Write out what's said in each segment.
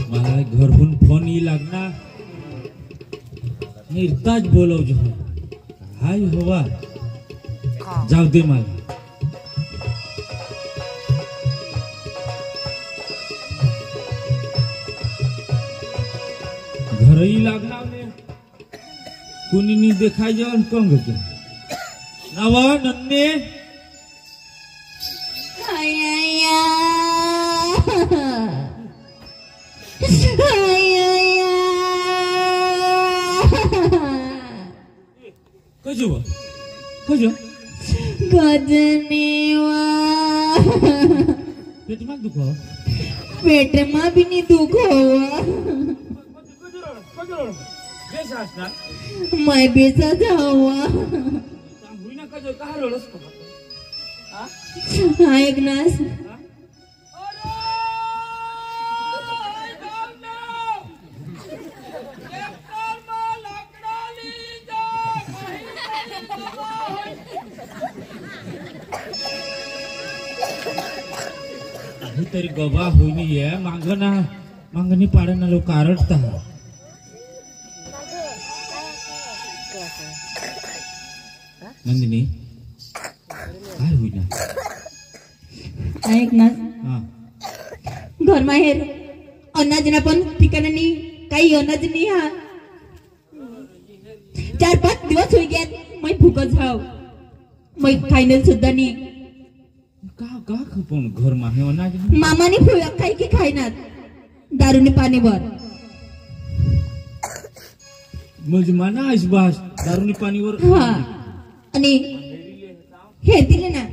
मला घरून फोन येई लागना निर्ताज बोलव जो हाय हवा जाऊ दे मला घरही लागना कुणी नहीं देखाई जाओ कंग के नवा नन्ने कजो कजो गजनेवा पेट में दुखो पेट में भी नहीं दुखो मैं बेचा जावा हाँ एक नास तरी गवा हुई है मांगनी पाड़ना लोग कारटता है नंदिनी काय हुई ना ऐक ना हाँ घर माहेर अनाज ना पण ठिकाणी काही अनाज नाही हा 4-5 दिवस होई गेत मैं भूकच हाव मैं खायला सुद्धा नाही का खपन घर माहे अनाज मामाने फुया काही की खायनात दारूने पाणी भर म्हणजे माना आइस बास दारूनी पाणी वर हाँ आणि हे दिले ना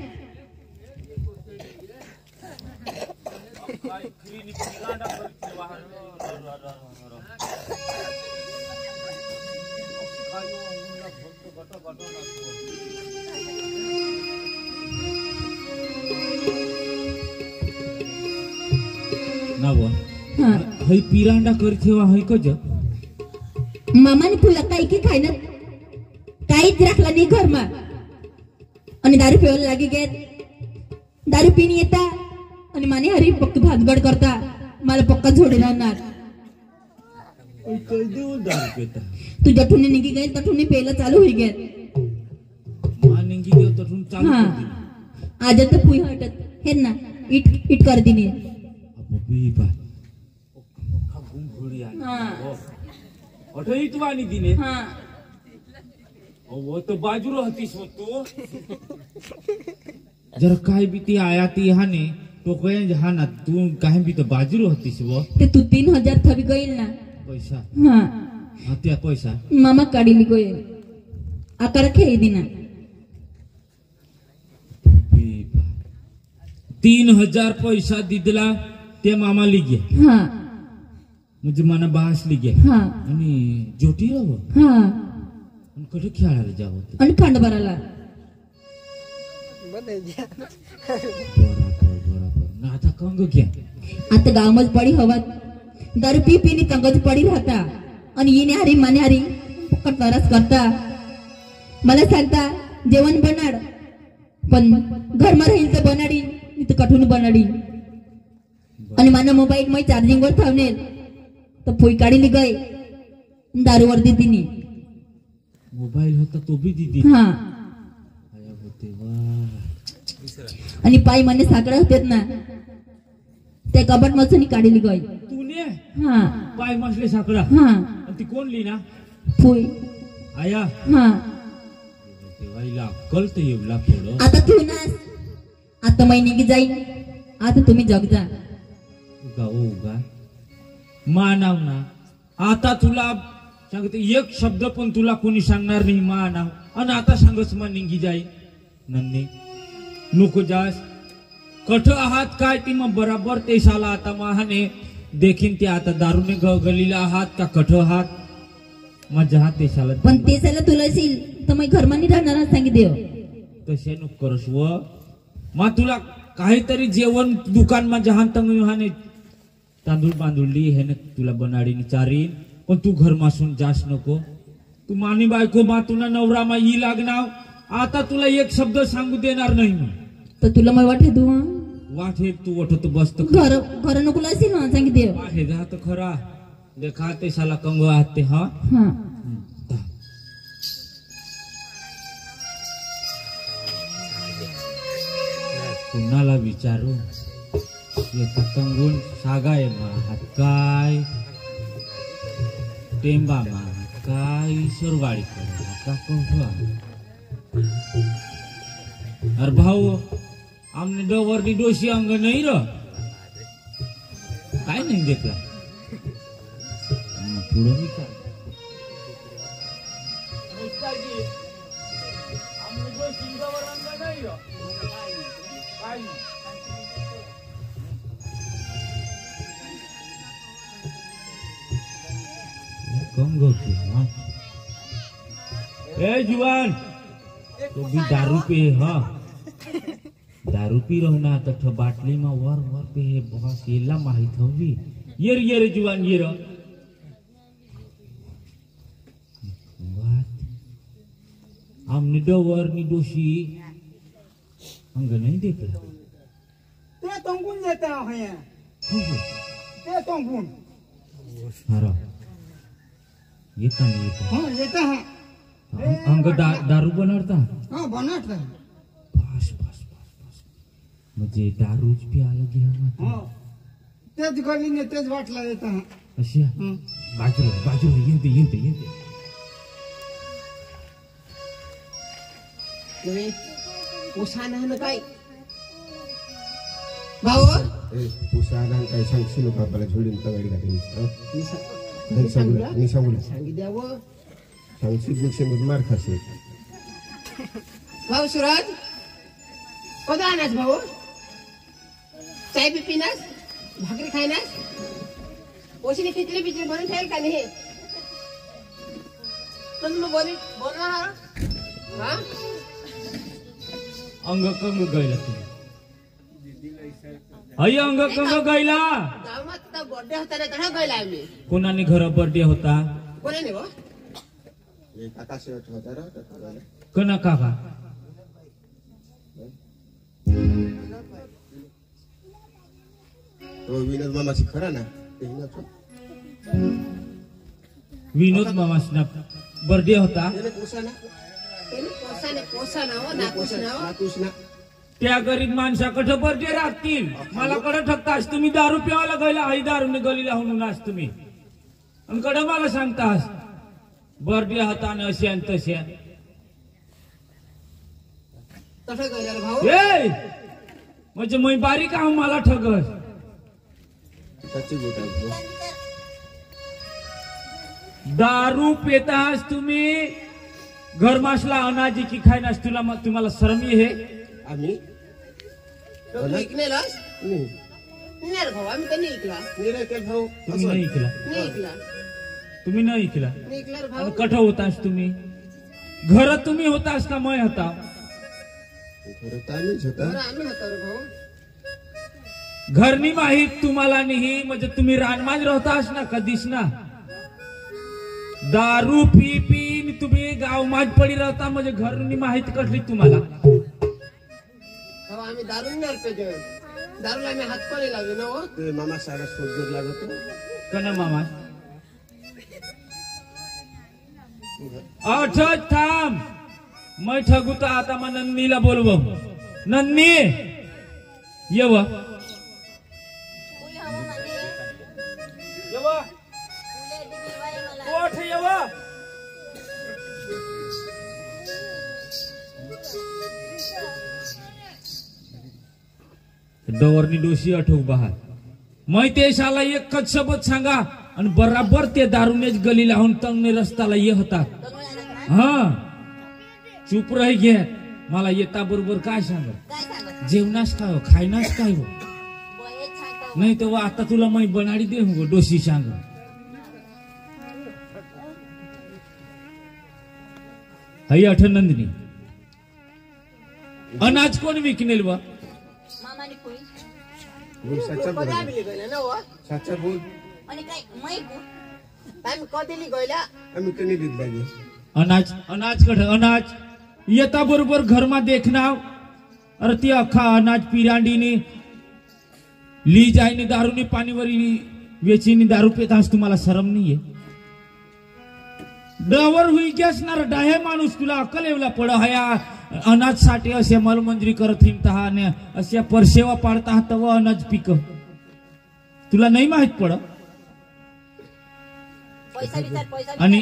नावा हाँ हई पिरांडा कर ठेवा हई कज मामाने फुला काही की खायनात काहीच राखला नाही घरमा आणि दारू पिवायला लागी गेत दारू पिणी येता आणि माने हरी फक्त भातगड करता मला पक्का झोडे राहणार दारू पेता तू जठून निघी गए तठून पेला चालू होई गेत मानेंगी देव तठून चालू हाँ कर दी आज तर पुई हटत हे ना इट कर दिनी अब बीबा ओखा गुम घोड़ी आ हाँ अठो इतवानी दिने हाँ वो तो बाजू रहतीस हो तू जरा काय भी ती आया ती हाने तो कहे जहाँ ना तू कहीं भी तो बाजू रहतीस वो ते तू 3000 थवी गईल ना पैसा हाँ हाँ त्या पैसा मामा काढीली गईल आकार खेळी दिना 3000 पैसा दिदला ते मामा लिगे हाँ म्हणजे मना बास लिगे हाँ आणि जोटी रहो हाँ आणि कुठे खेळायला जावं ते आणि खंड भराला बरोबर ना आता कंग घ्या आता गावमच पडी हवात दारू पी पीनी तंगच पडी राहता आणि येणे हरी माने हरी फक्त तरस करता मला सांगता जेवण बनाड पण घरमा राहील तर बनाडी नाही तर कठून बनाडी आणि माझा मोबाईल मै चार्जिंग वर ठेवणे तर फुई काढीली गय दारू वर दिनी मोबाईल होता तो भी दीदी हाँ आया होते वाह आणि पाय माने साकडा होतेत ना त्या कबट मसून काढीली गय तूने हाँ पाय मसले साकडा हाँ आणि ती कोण ली ना फुई आया हाँ तेव्हा अक्कल तर येवला थोडं आता तू ना आता मै निघी जाईन आता तुम्ही जग जा उगा उगा मानाव ना आता तुला सांगते एक शब्द पण तुला कोणी सांगणार नाही मानाव आणि आता सांगस मा निघी जाई नन्ने नको जास कठ आहात काय ती मग बराबर ते साला आता महाने देखीन ते आता दारूने गलीला आहात का कठ आहात मजा हा ते साला पण ते साला तुला असेल तर मग घरमानी राहणार सांगी देव तसे नको करस व मा तुला काहीतरी जेवण दुकान मा जहान तंग हाने तांदूळ बांधुळली हे तुला बनाडीने चारीन पण तू घर मासून जास नको तू मानी बायको मा तुला नवरा मा ई लागनाव आता तुला एक शब्द सांगू देणार नाही मी. तर तुला मग वाटे तू वाटे तू वठत बसत घर घर नको असेल ना सांगित देव वाटे जात खरा देखा ते साला कंग आते हा हा कुणाला विचारू येतो कंगून सागाय मा हात काय टेंबा मा हात काय सुरवाडी का कहवा अरे भाऊ आमने डोवरनी डोशी अंग नाही र काय नाही देखला पुढे विचार कम गौती ए जुआन तो भी दारू पे है हाँ दारू पी रहो ना तो बाटली में वर वर पे है बहुत येला माहित होगी ये रे जुआन ये रो हमने डोवर नी दोषी अंग नहीं देखला ते तंगून देता है ते तंगून हारा ये का नहीं ये हाँ लेता है अंग दारू बनाता हाँ बनाता है बस बस बस बस मुझे दारू प्या लगी हवा हाँ तेज गली ने तेज वाटला देता है अशिया बाजू ये दे तुम्ही उसाना है ना काय भाऊ उसाना काय सांगशील बाबाला झोडून तगाडी घातली सांगी द्यावं सांगशील बुक्षे मार खासे भाऊ सुरज कधी आणास भाऊ चाय बी पिनास भाकरी खायनास ओशीने खिचडी बिचडी बनवून ठेल का नाही पण मग बोलणार हा अंग कंग गैला तुम्ही अय अंग कंग गैला गावात तर बर्थडे होता ना तेव्हा गेला आम्ही कोणाने घर बर्थडे होता कोणाने गो एक आकाश होता रा कना काका तो विनोद मामाची खरा ना विनोद मामासना बर्थडे होता त्याने पोसाना त्याने पोसाना हो नाकुश ना त्या गरीब माणसाकडे बर्थडे राखतील मला कडे ठगतास तुम्ही दारू प्यावायला गयला आई दारूने गलीला होऊन आज तुम्ही आणि कडे मला सांगतास बर्थडे होता आणि असे आणि तसे तसं गेला भाऊ ए म्हणजे मै बारीक आहो मला ठगस सच्ची गोट आहे दारू पेतास तुम्ही घर मासला अनाजी की खायनास तुम्हाला शरम हे आम्ही ऐकलेलास नाही नाही रे भाऊ आम्ही तर नाही ऐकला रे के भाऊ तुम्ही नाही ऐकला नाही ऐकला तुम्ही नाही ऐकला नाही ऐकला रे आणि भाऊ कठ होतास तुम्ही घर तुम्ही होतास का मय होता खरं ताणच होता बरं आम्ही होतो रे भाऊ घरनी माहीत तुम्हाला नाही म्हणजे तुम्ही रानमाज राहतास ना कधीच ना दारू पी पी तुम्ही गाव माज पडी राहता म्हणजे घरनी माहीत कसली तुम्हाला भाऊ आम्ही दारू नाही पेजो दारूला आम्ही हात पण लावले ना हो ते मामा सारा सोजूर लागतो कना मामा अठ थांब मै ठगुता आता मग नंदनीला बोलव नंदनी येव डोवरनी डोशी आठव बहार मै ते शाला एकच शब्द सांगा आणि बराबर ते दारूनेच गली लावून तंगने रस्त्याला ये होता हा चुप राही घे मला येता बरोबर काय सांग जेवणास काय हो खायनास काय हो नाही तेव्हा आता तुला मै बनाडी दे हो डोशी सांग हई अठ नंदिनी अनाज कोण विकनेल बा बोल सच्चा बोल कधी आम्ही गेला ना हो सच्चा बोल आम्ही कधी गयला आम्ही कधी लिहित लागे अनाज अनाज कठ अनाज येता बरोबर घरमा देखना अरे ती अख्खा अनाज पिरांडीने ली जायने दारूने पाणीवरी वेचीने दारू पेतास तुम्हाला शरम नाहीये डवर हुई असणार डाहे माणूस तुला अक्कल येवला पड हया अनाज साठी असे मलमंजरी करत हिमता ने असे परसेवा पाडता तव अनाज पिक तुला नाही माहित पड आणि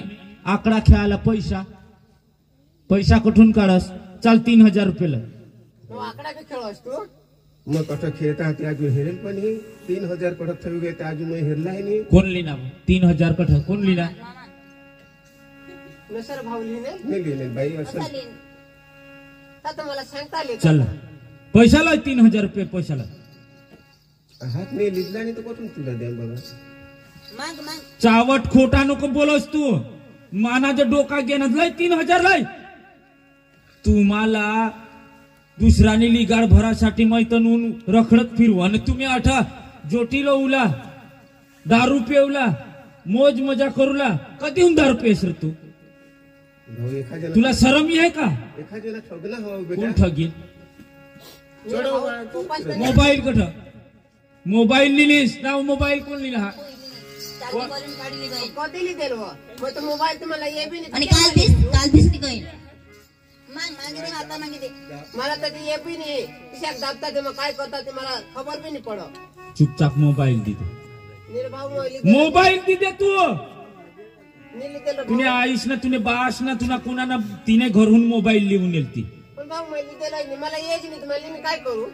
आकडा खेळायला पैसा कुठून काढस चाल 3000 रुपये तो आकडा बी खेळ असतो मग कसं खेळता ते अजून हेरेल पण हे 3000 कडक थवी गए ते अजून हेरलाय नाही कोण लिहिना 3000 कठ कोण लिहिना नसर भाऊ लिहिणे नाही लिहिले बाई असं आता मला सांगता आले चल पैशाला 3000 रुपये पैशाला हात नाही लिहिला नाही तर कुठून तुला द्या बघा चावट खोटा नको बोलस तू मानाचं डोका घेणं लय 3000 लय तुम्हाला दुसऱ्याने लिगाड भरासाठी मैतनून रखडत फिरू आणि तुम्ही आठा जोटीला उला दारू पेवला मोज मजा करूला कधी होऊन दारू पेस रे तू भाऊ एखाद्याला तुला शरम आहे का एखाद्याला ठगला हवा कोण बेटा ठगील मोबाईल कठ मोबाईल लिहिलीस नाव मोबाईल कोण लिहिला हा कधी लिहिल मग तो मोबाईल तुम्हाला ये बी आणि नाही काल दिसती काही मला तर ते ये बी नाही खिशात दाबता ते मग काय करता ते मला खबर बी नाही पडत चुपचाप मोबाईल दिदे निर्भाव मोबाईल दिदे तू लिहिलेलं तुने आईस ना तुने बास ना तुला कोणाना तिने घरून मोबाईल लिहून नेलती पण भाऊ मी लिहिलेलं नाही मला येच नाही तुम्हाला मी काय करू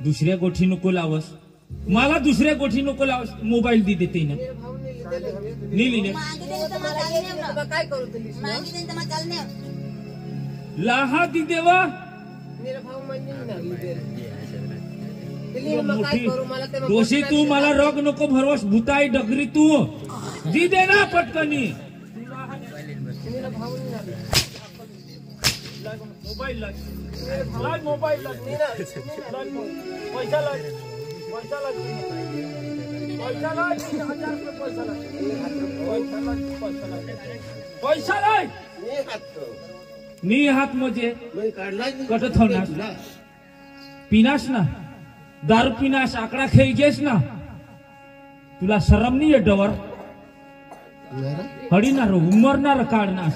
दुसऱ्या गोठी नको लावस मला दुसऱ्या गोठी नको लावस मोबाईल दे देते ना निर्भाव नाही लिहिलेलं नाही लिहिले मला येच नाही तुम्हाला काय करू तुम्ही लाहा दी देवा निर्भाव म्हणजे नाही लिहिलेलं मग काय करू मला ते दोषी तू मला रग नको भरवस भूताई डगरी तू दी दे ना पटकनी निर्भाव नाही मोबाईल लाग मोबाईल लाग पैसा लाग पैसा लाग पैसा लाग 3000 रुपये पैसा लाग पैसा लाग नाही हात नी हात म्हणजे नाही काढलाच नाही. कटत होणार तुला पिनास ना दारू पिनास आकडा खेळ गेस ना तुला शरम नाही डवर नाही रे. हडीनार उमरणार काढणार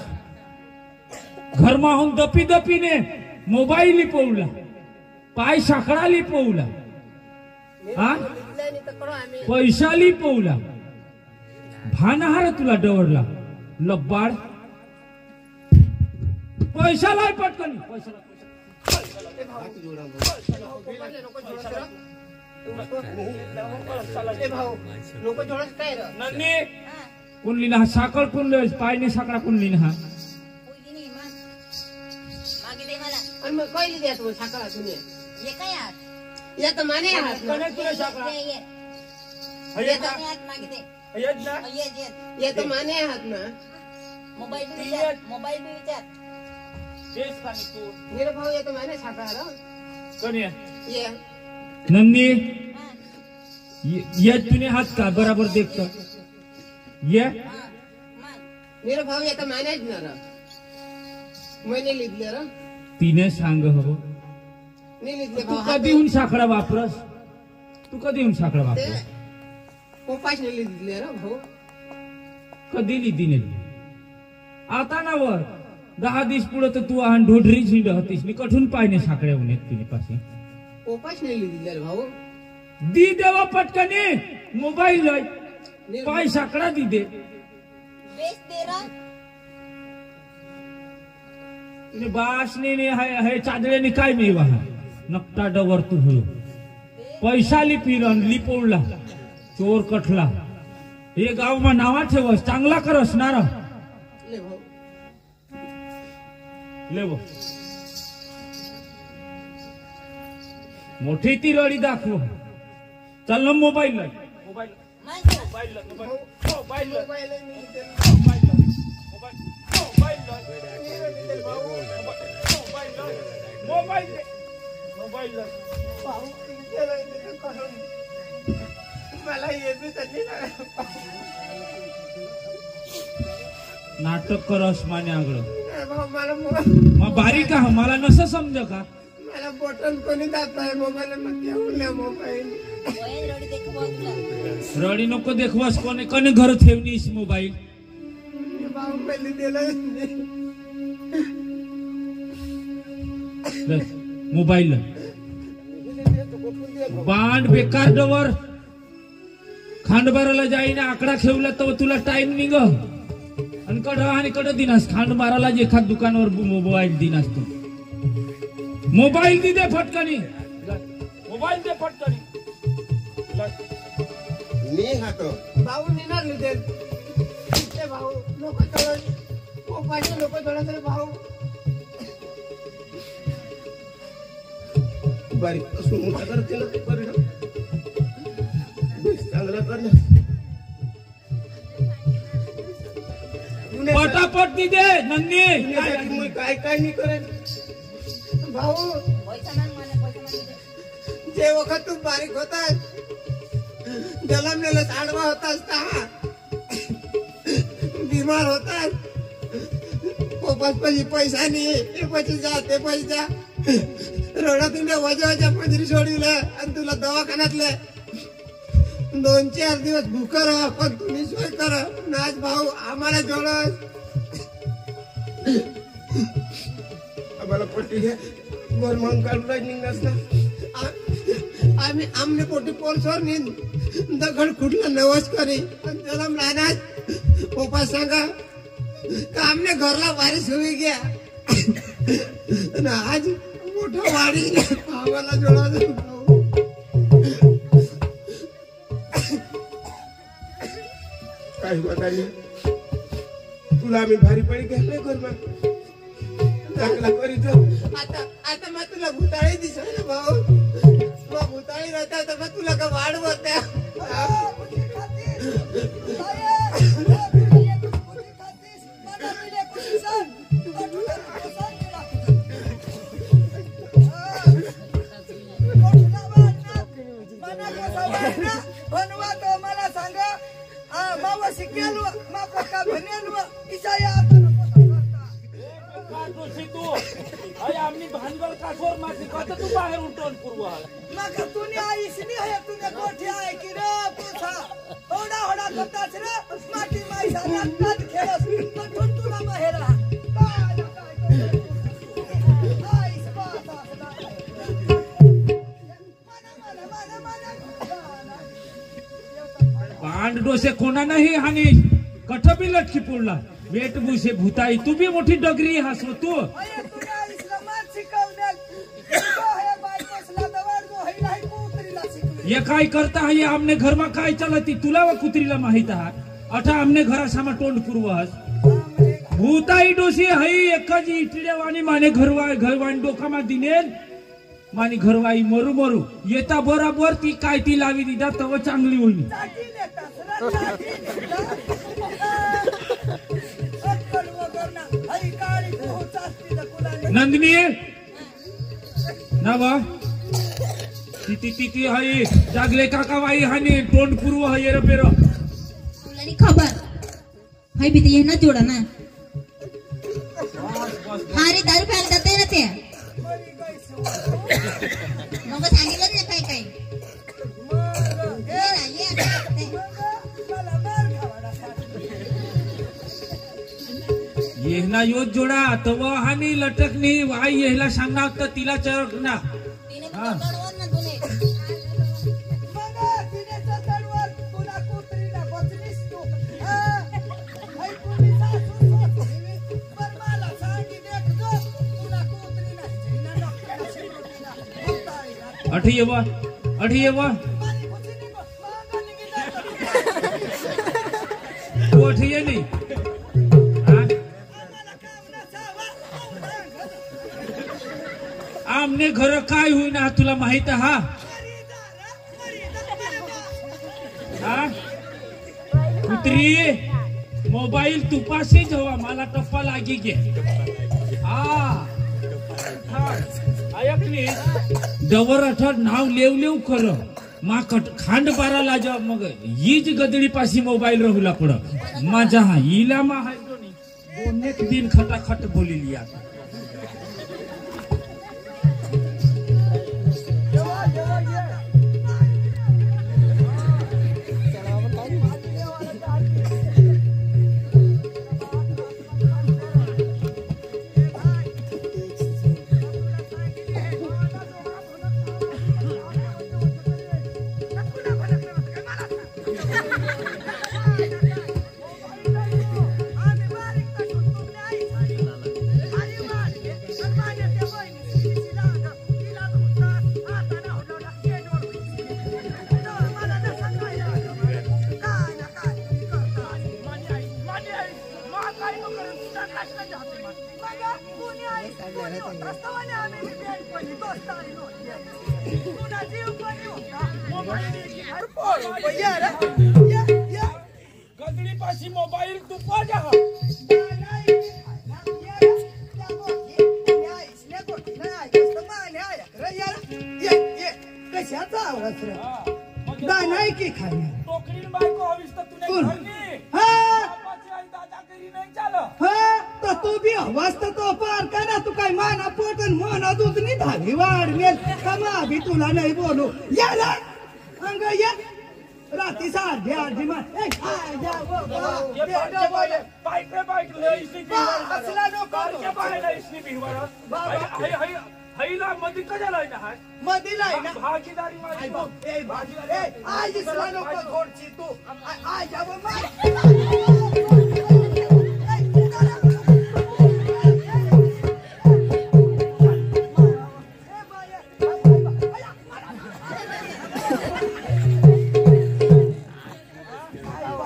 घरमा होऊन दपी दपीने मोबाईल लिपवला पाय साकडा लिपवला हा लिहिलं नाही तर करू आम्ही पैसा लिपवला भानहार तुला डवरला लब्बाड पैसा लाय पटकन पैसा लाय. हात जोडा भाऊ. ए भाऊ लोक जोडत काय रे नन्नी कोण लिहिला हा साखळ कोण लिहिला पायने साकडा कोण लिहिला हा आणि मग काय लिहिली तू साखर तुम्ही या तर माने आहात ना या तर माने आहात ना निर्भाव या तर माने साखर ये नन्नी ये तूने हात का बराबर देखतो ये निर्भाव या तर मानेच ना रे मैंने लिहिलं रे तिने सांग हो नाही लिहिलं तू भाऊ कधी होऊन साकडा वापरस तू कधी होऊन साकडा ते वापरस पोपाश नाही लिहिलं रे भाऊ कधी लिहिती नाही आता ना वर 10 दिवस पुढे तर तू आण ढोढरी झिंड होतीस मी कठून पायने साकड्या होऊन येत तुझे पाशी पोपाश नाही लिहिलं रे भाऊ दी देवा पटकने मोबाईल लाय पाय साकडा दी दे तुने बासने ने है चादड्याने काय मी वाहा नकटा डवर तू हो पैसा लिपिरन लिपवला चोर कठला हे गावमा नावा ठेवस चांगला कर असणार ले भाऊ लेव मोठी ती रडी दाखव चल ना मोबाईल लाय मोबाईल मोबाईल मोबाईल मोबाईल नाही लिहिलं. मोबाईल भाऊ लिहिलं नाही तर करू. मला ये बी तर नाही रे. नाटक करस माने आगळ ए भाऊ मला मग बारीक हा मला नसं समज का मला बटन कोणी दाबताय मोबाईल मध्ये मोबाईल रडी नको देखवास कोणी कोणी घर ठेवनीस मोबाईल भाऊ पहिले दिलं मोबाईल बांड बेकार डवर खांडबाराला जाईना आकडा ठेवला तर तुला टाइम निघ आणि कड दिनास खांडबाराला एखाद दुकानावर मोबाईल दिनास तो मोबाईल दे फटकनी मोबाईल दे फटकनी मी हातो भाऊ नेणार ते भाऊ लोक थोडं मोबाईल लोक थोडं तरी भाऊ बारीक असून मोठा करते ना परिणाम चांगला कर ना पटापट दे नन्नी मी काय काय नाही करेन भाऊ जे वखत तू बारीक होतास जलमलेला आडवा होतास का बिमार होतास पोपास पैसे पैसा नाही हे पैसे जा ते पैसे जा रोडातून वजा पंजरी सोडविलं आणि तुला दवाखान्यातलं 2-4 दिवस भूकर पण तुम्ही सोय कर नाच भाऊ आम्हाला जोडस आम्हाला पट्टी घ्या वर म्हणून काढून निघणार ना आम्ही आमने पोटी पोरसोर नीन दगड खुटला नवस करी जलम राहणार पोपा सांगा का आमने घरला वारीस होई गया आज मोठा वारी आम्हाला जोडा काही बताली तुला आम्ही भारी पडी घ्यायला घरमा दाखला करीत आता मग तुला भूताळी दिसत ना भाऊ मग भूताळी राहता तर मग तुला का वाढ होत्या भानगड काठोर माझी कत तू बाहेर उठवून पूर्व मग तुने आईसनी है तुने गोठी आहे की रे पुसा होडा होडा करतास रे माटी माईसा नात खेळस कठून तुला बाहेर राहा काय आईस बाता पांड डोसे कोणा नाही हानी कठ बी लटकी पुडला वेट बुसे भूताई तू बी मोठी डगरी हसव तू अरे तुला इस्लामात शिकवण्यात तो हे बायकोसला दवाड जो है नाही कुत्रीला शिकवली ये काय करता है ये आमने घर में काय चलती तुला व कुत्रीला माहित आहे अठा आमने घरा सामा तोंड पूर्वस भूताई डोसी हई एकच इटडेवानी माने घरवाणी डोकामा दिनेल मानी घरवाई मरू मरू येता बरोबर ती काय ती लावी दिदा तव चांगली होईल चाटी नेतास रे चाटी अक्कल वगरना हई काळी पोचास्ती द कुलाने नंदिनी ना बा ती हई जागले काका बाई हानी तोंड पूर्व हई रे पेरो तुला खबर हाय भी ये ना जोड़ा ना अरे दारू प्यायला जाते ना ते मग सांगितलं नाही काय काय येहना योज जोडा तव हानी लटकनी वाई येहला सांगणार तर तिला चरकना हा अठी येवा तू अठी ये नाही आमने घर काय होईना तुला माहित हा कुत्री मोबाईल तुपाशीच हवा मला टप्पा लागी गे हा ऐकली डवर अठर नाव लेव कर मा खांड बारा लाजा मग हीच गदडी पाशी मोबाईल राहुला पड माझा हा हिला मा हाय एक दिन खटाखट बोली लिया गदडी पाशी मोबाईल तू पाजा कशाचा आवाज रे नाही की खाणे टोकरी बायको हवीस तर तुने कोण? घरनी हा बापाची आई दादागिरी नाही चालत हा तर तू बी हवास तर तो पार का ना तू काय माना पोटन मना दूधनी धावी वाढवेल कमा बी तुला नाही बोलू याला अंग या राती 8:30 असला हैला मध्ये कशाला आहे ना हाय मधील आहे ना भागीदारी माझी बघ. आज इसला नको थोडची तू आज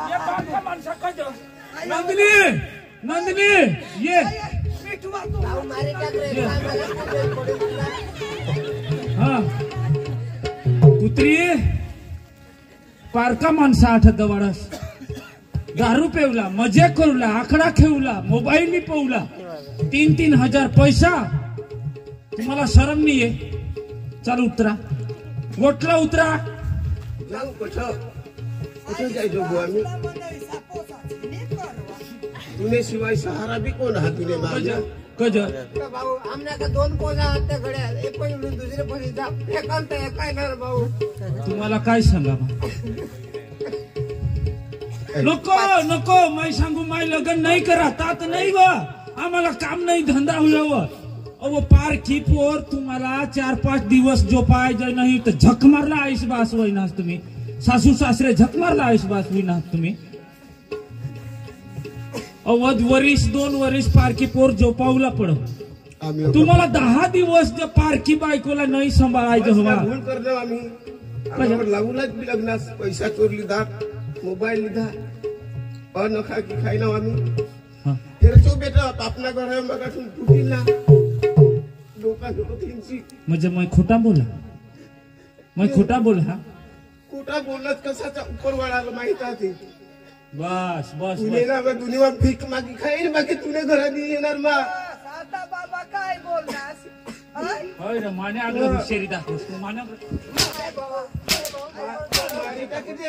ये बारका माणसा कजं. नंदिनी नंदिनी ये हा कुत्री पारका माणसा आठ दवाडस दारू पेवला मजा करूला आकडा खेळला मोबाईल पवला 3-3 हजार पैसा तुम्हाला शरम नाहीये चाल उतरा गोटला उतरा जाऊ कुठं कुठं जायचो गो आम्ही तुने शिवाय सहारा बी कोण हा तुने माझ्या कज भाऊ आमना का 2 पोजा आहेत त्या घड्या एक पण उडून दुसरे पण जा एकांत काय ना भाऊ तुम्हाला काय सांगा नको नको माय सांगू माय लग्न नाही करा तात नाही व आम्हाला काम नाही धंदा हुयावं अहो पार पोर तुम्हाला 4-5 दिवस जो पाहिजे नाही तर झक मारला आईस बास होईनास तुम्ही सासू सासरे झक मारला आईस बास होईनास तुम्ही अवध वरीस 2 वरीस पारखी पोर झोपावला पडत आम्ही तुम्हाला 10 दिवस जर पारखी बायकोला नाही सांभाळायचं हवा भूल करलो आम्ही आम्हाला लागूनच बी लग्नास पैसा चोरली दात मोबाईल लिधा अनखा की खायना आम्ही हा. फिर जो बेटा आपल्या घर मग तुटील ना लोका तीनची म्हणजे मैं खोटा बोला हा कुठं बोलत कसाचा उपर वाढायला माहित आहे बस बस तुने ना मग दुनिया भीक मागी खाईन बाकी तुने घरात येणार मा आता बाबा काय बोलनास होय रे माने आगला हुशारी दाखवस तू माने मारी टाकी दे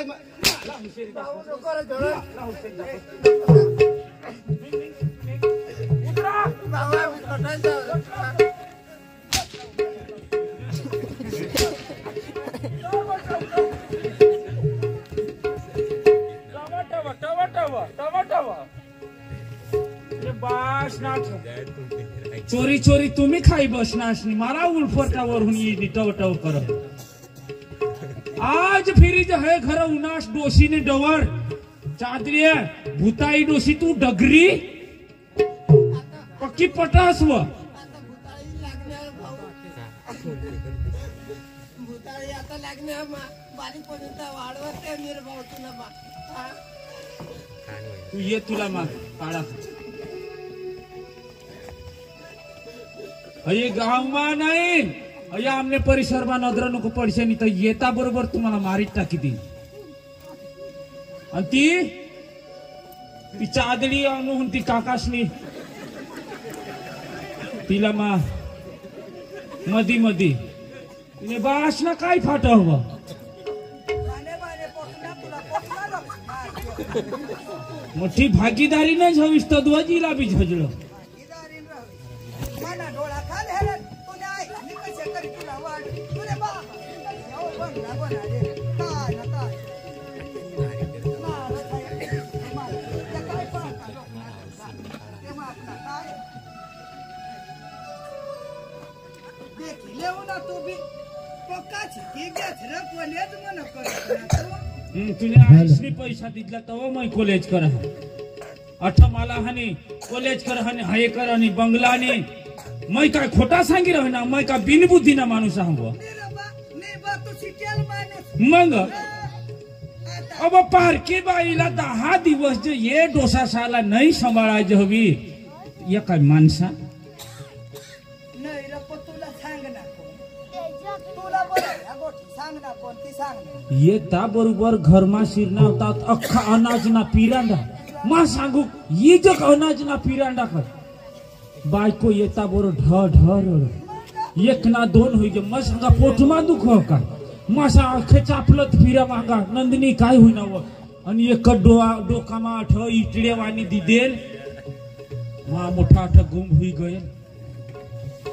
चोरी चोरी तुम्ही खाई बसनासनी मला उलफटावरून येईनी टवटव करत आज फिरीज है घर उनास डोशीने डवर चादरी भूताई डोशी तू डगरी पक्की पटास व भूताळी आता लागण्या बारीक पर्यंत वाढवत काय निर्भाव तुला बा तू ये तुला मा काढा अये गाव मा नाही अया आमने परिसर मा नजर नको पडशे नाही तर येता बरोबर तुम्हाला मारीत टाकी ती आणि ती चादडी आणून ती काकाशनी तिला मा मधी मधी तिने बास ना काय फाट हवं बाने बाने पोटला तुला पोटला मोठी भागीदारी नाही हवीस तद्वाजीला बी झजलं भागीदारीन राहावी. मना डोळा खाल हेरत तुने आई मी कसे करी तुला वाढ तुने बाबा हो बनला बनाले काय ना काय मारत आहे मारत त्या काय पाहता लोकांना ते मारता काय देखी लेऊ ना तू बी पक्काची ती गॅस रे कोणेच मन करत ना तू तुला आईसनी पैसा दिला तव मै कॉलेज कर अठ मला हानी कॉलेज कर हानी हाय कर आणि बंगला आणि मै काय खोटा सांगी रह ना मै का बिनबुद्धी ना माणूस हवं नाही बा तू शिकेल माणूस मग आता अब पारकी बाईला 10 दिवस जे ये डोसाशाला नाही सांभाळायची हवी या काय माणसा नाही रे पण तुला सांग ना कोण तुला बरं या गोष्टी सांग ना कोण ती सांग ना येता बरोबर घरमा शिरना होतात अख्खा अनाज ना पिरांडा मा सांगू ये जग अनाज ना पिरांडा कर बायको येता बरो ढ ढ एक ना दोन होई मग सांगा पोटमा दुख हो का मासा अख्खे चापलत फिरा मागा नंदिनी काय होईना व आणि एक डोकामा आठ इटडे वाणी दिदेल मा मोठा आठ गुम होई गये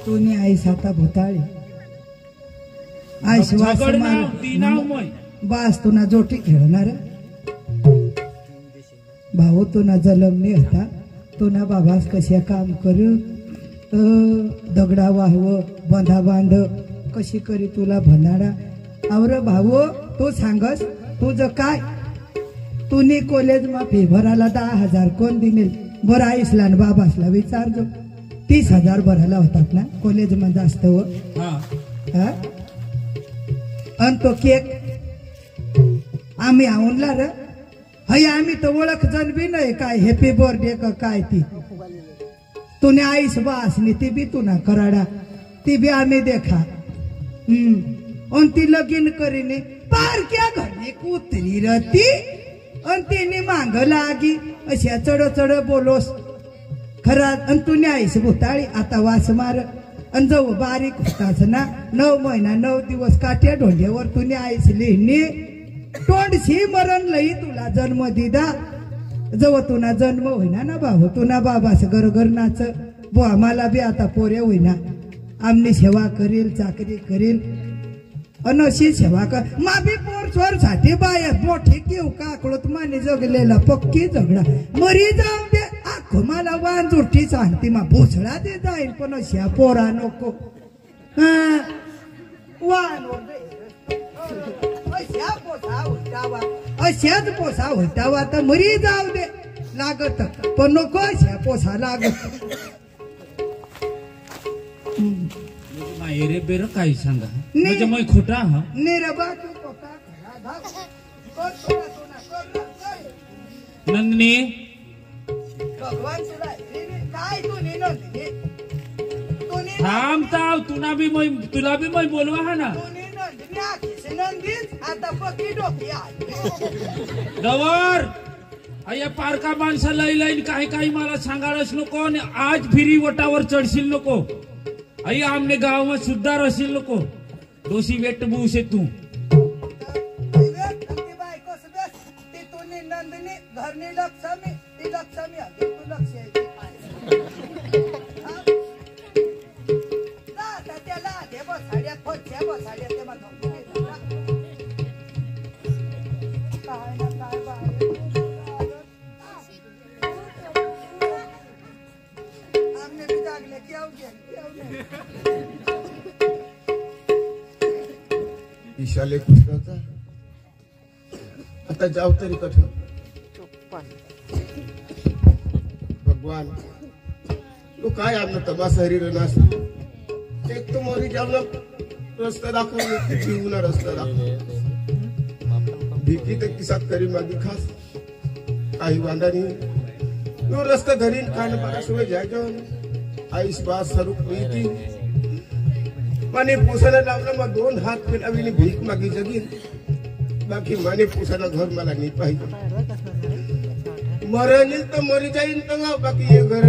तुने आई साता भोताळी आई शिवास झगडना दिनाव मय बास तुना जोटी खेळणार भाऊ तुना जलमने होता तुना बाबास कशा काम कर दगडा वाहव बंधा बांध कशी करी तुला भनाडा आवर भाऊ तू सांगस तुझं काय तुनी कॉलेज मा फी भरायला 10,000 कोण दिले बरं आईसला आणि बाबासला विचारजो 30,000 भरायला होतात ना कॉलेज मध्ये जास्त व हा आणि तो केक आम्ही आणला र हय आम्ही तर ओळख जण बी नाही काय हॅपी बर्थडे का काय ती तुने आईस बासनी ती बी तुना कराडा ती बी आम्ही देखा आणि ती लगीन करीने पारक्या घरी कुत्री रती आणि तिने मांग लागी अशा चढ चढ बोलोस खरा आणि तुने आईस भुताळी आता वास मार आणि जाऊ बारीक होताच ना 9 महिना 9 दिवस काट्या ढोंड्यावर तुने आईस लिहिणी तोंडशी मरण लई तुला जन्म दिदा जव तुना जन्म होईना ना भाऊ तुना बाबास गरगर नाच बो आम्हाला बी आता पोरे होईना आमनी सेवा करील चाकरी करील अनशी सेवा कर मा बी पोर चोर साठी बाय मोठी किव काकळत माने जगलेला पक्की झगडा मरी जाऊ दे आख मला वांजुटी सांगती मा भोसळा दे जाईल पण अशा पोरा नको वान अशाच पोसा होतावा तर मरी जाऊ दे लागत पण नको अशा पोसा लागत मायरे बेर काय सांगा म्हणजे मै खोटा हा निरबा नंदिनी भगवान काय तू नंदिनी थांबताव तुला बी मै बोलवा हा ना आता पक्की डोकी दवर अय्या पारका माणसा लई लईन काही काही मला सांगायलाच नको आणि आज फिरी वटावर चढशील नको अय्या आमने गाव में सुद्धा रशील नको दोषी वेट बुसे तू नंदिनी घरनी लक्ष्मी ती लक्ष्मी तू लक्ष त्याला दे बसाड्या खोच्या बसाड्या ते मग काय ना काय आमने भी जागले क्या ईशाले कुछ होता आता जाओ तरी कठ भगवान तू काय आमना तमाशा हरी रनास एक तो मोरी जावला रस्ता दाखव जीवना रस्ता दाखव भीकी तक किसा करी मागी खास काही वांदा नहीं यो रस्ता धरीन खान पारा सुवे जाय जाओ आईस बात स्वरूप मीती माने पोसायला लावलं मग 2 हात फिरविली भीक मागी जगीन बाकी माने पोसायला घर मला नाही पाहिजे मरेल तर मरी जाईन तर बाकी हे घर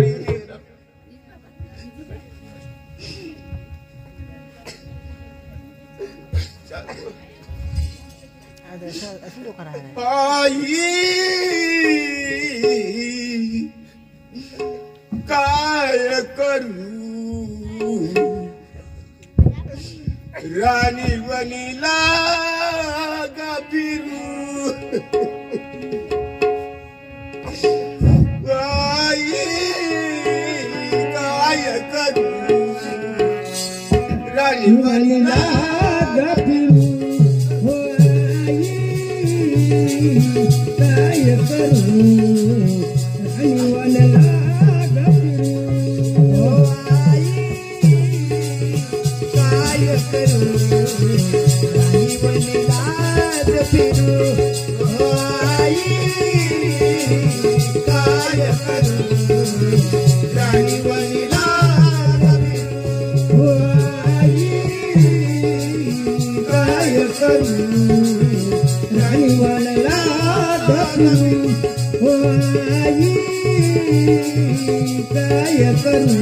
आई करू राणी वनीला गा फिरू आई काय करू राणी वनीला गा फिरू काय करू राणी वनीला गा फिरू काय करू राणी वनीला गा फिरू काय करू राणी वनीला गा फिरू काय करू राणी वनीला गा फिरू काय करू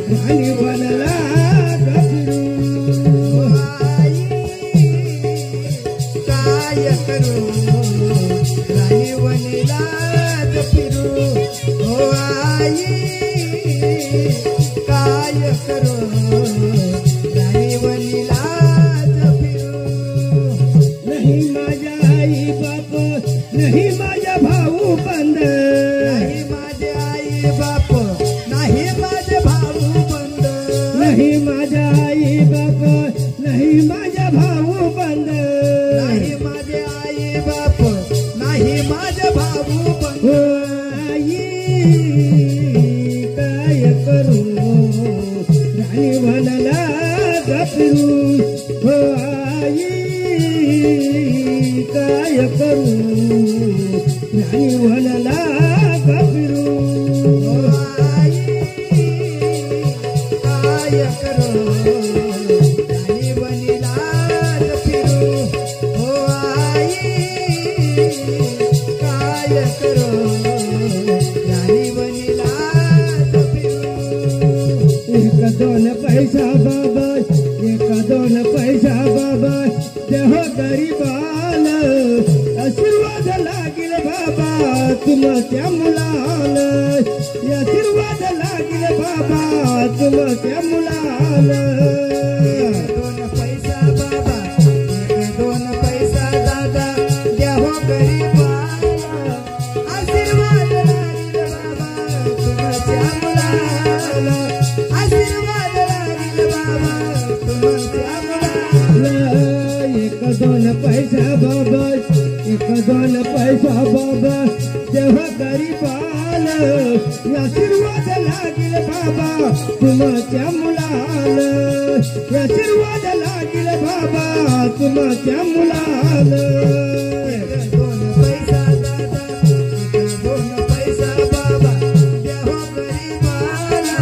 राणी वनीला गा फिरू काय करू राणी वनीला गा फिरू काय करू राणी वनीला गा फिरू नाही माझ्या आई बाप नाही माझ्या भाऊ बंद नाही माझे आई बाप नाही माझे भाऊ बंद नाही माझ्या आई बाप नाही माझ्या भाऊ बंद नाही माझे आई बाप नाही माझे भाऊ बंद आई काय करू राणी वनाला गा फिरू आई काय करू राणी वनाला गा फिरू काय करू राणी वनीला गा फिरू काय करू राणी वनीला गा फिरू एक दोन पैसा बाबा एक दोन पैसा बाबा देह गरीबाला आशीर्वाद लागेल बाबा तुमच्या मुलाला आशीर्वाद लागेल बाबा तुमच्या मुलाला दोन पैसा बाबा एक दोन पैसा दादा देह गरीबाला आशीर्वाद लागेल बाबा तुमच्या मुलाला आशीर्वाद लागेल बाबा तुमच्या मुलाला एक दोन पैसा बाबा एक दोन पैसा बाबा जेव्हा गरीबाला आशीर्वाद लागेल बाबा तुमच्या मुलाला आशीर्वाद लागेल बाबा तुमच्या मुलाला एक दोन पैसा दादा एक दोन पैसा बाबा जेव्हा गरीबाला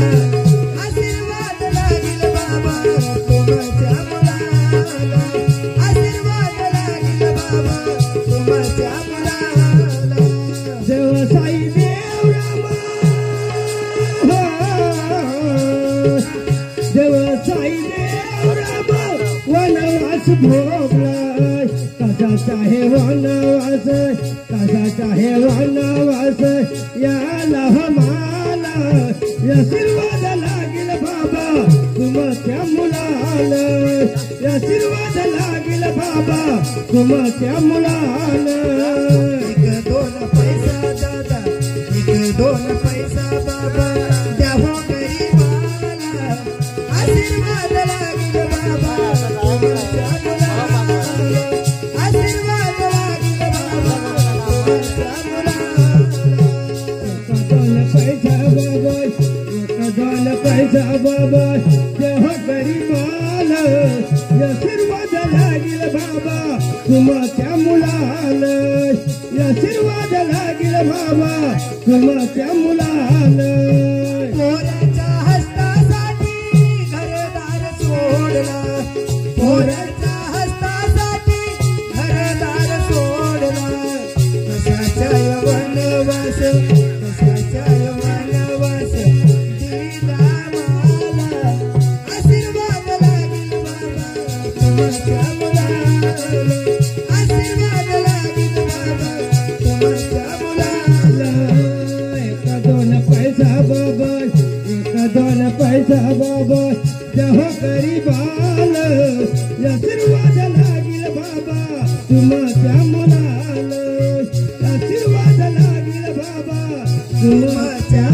आशीर्वाद लागेल बाबा तुमच्या मुलाला आशीर्वाद लागेल बाबा तुमच्या मुलाला देव साई देव रामा देव साई देव रामा वनवास भोगलाय कसा आहे वनवास कसा आहे वनवास याला हमाला आशीर्वाद लागेल बाबा तुमच्या मुलाला आशीर्वाद लागेल बाबा तुमच्या मुलाला एक दोन पैसा दादा एक दोन पैसा बाबा द्यावो गरीबाला आशीर्वाद लागेल बाबा तुमच्या मुलाला आशीर्वाद लागेल बाबा तुमच्या मुलाला एक दोन पैसा बाबा एक दोन पैसा बाबा देह गरीबाला आशीर्वाद लागेल बाबा तुमच्या मुलाला आशीर्वाद लागेल बाबा तुमच्या मुलाला पोराच्या हस्तासाठी घरदार सोडला पोराच्या हस्तासाठी घरदार सोडला कशाच्या वनवास कशाच्या वनवास दिला मला आशीर्वाद लागेल बाबा तुमच्या मुलाला आशीर्वाद लागेल बाबा तुमच्या मुलाला एक दोन पैसा बाबा बाबा जहो गरीबाल आशीर्वाद लागील बाबा तुमच्या मुलाला आशीर्वाद लागील बाबा तुमच्या